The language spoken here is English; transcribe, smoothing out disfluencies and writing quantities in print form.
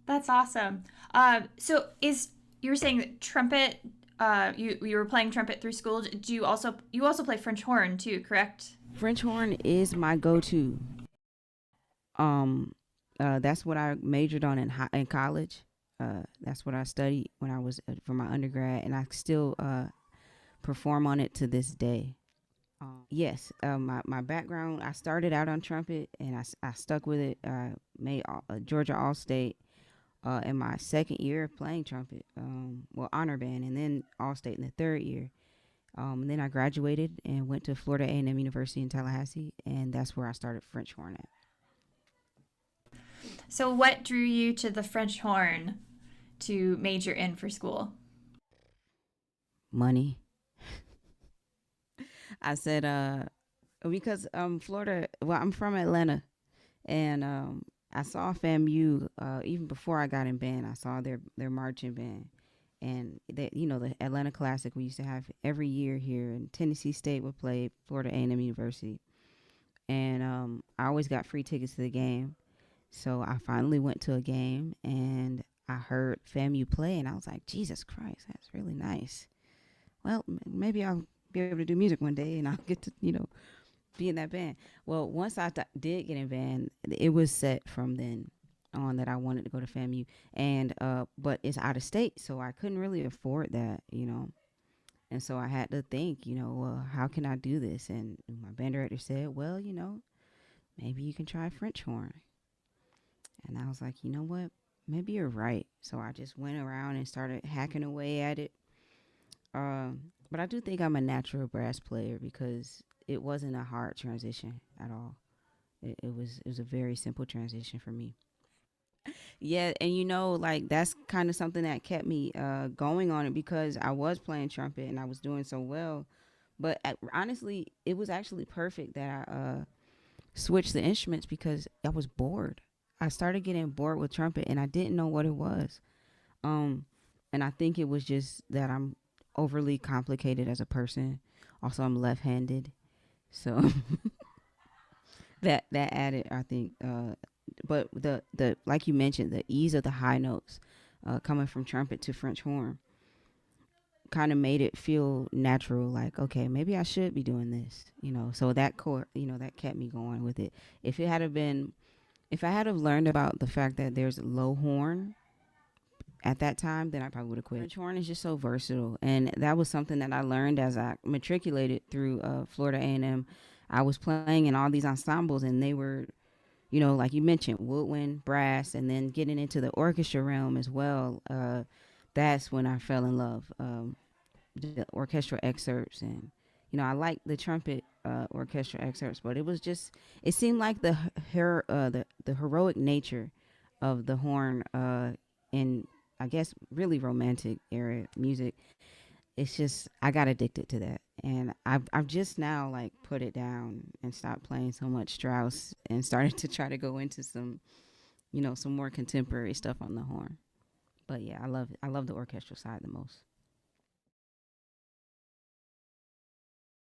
That's awesome. So is you were saying that trumpet? You were playing trumpet through school. Do you also play French horn too? Correct. French horn is my go-to. Um, that's what I majored on in college. That's what I studied when I was for my undergrad, and I still perform on it to this day. Yes, my background, I started out on trumpet and I stuck with it. Made Georgia All State in my second year of playing trumpet, well, honor band, and then All State in the third year. And then I graduated and went to Florida A&M University in Tallahassee, and that's where I started French horn at. So what drew you to the French horn to major in for school? Money. I said, because Florida, well, I'm from Atlanta, and I saw FAMU even before I got in band. I saw their marching band, and that the Atlanta Classic we used to have every year here, and Tennessee State would play Florida A&M University, and I always got free tickets to the game. So I finally went to a game, and I heard FAMU play, and I was like, Jesus Christ, that's really nice. Well, maybe I'll be able to do music one day, and I'll get to be in that band. Well, once I did get in band, it was set from then on that I wanted to go to FAMU, and but it's out of state, so I couldn't really afford that. And so I had to think, well, how can I do this? And my band director said, well, maybe you can try French horn. And I was like, you know what? Maybe you're right. So I just went around and started hacking away at it. But I do think I'm a natural brass player because it wasn't a hard transition at all. It was a very simple transition for me. Yeah, and like that's kind of something that kept me going on it because I was playing trumpet and I was doing so well. But honestly, it was actually perfect that I switched the instruments because I was bored. I started getting bored with trumpet and I didn't know what it was. Um, and I think it was just that I'm overly complicated as a person. Also, I'm left-handed, so that added, I think. But the like you mentioned, the ease of the high notes coming from trumpet to French horn kind of made it feel natural. Like, okay, maybe I should be doing this. So that core, that kept me going with it. If it had have been, if I had have learned about the fact that there's low horn at that time, then I probably would have quit. French horn is just so versatile, and that was something that I learned as I matriculated through Florida A&M. I was playing in all these ensembles, and they were, like you mentioned, woodwind, brass, and then getting into the orchestra realm as well. That's when I fell in love. The orchestral excerpts, and I like the trumpet orchestral excerpts, but it seemed like the heroic nature of the horn in, I guess, really romantic era music. It's just I got addicted to that, and I've just now like put it down and stopped playing so much Strauss and started to try to go into some more contemporary stuff on the horn. But yeah, I love the orchestral side the most.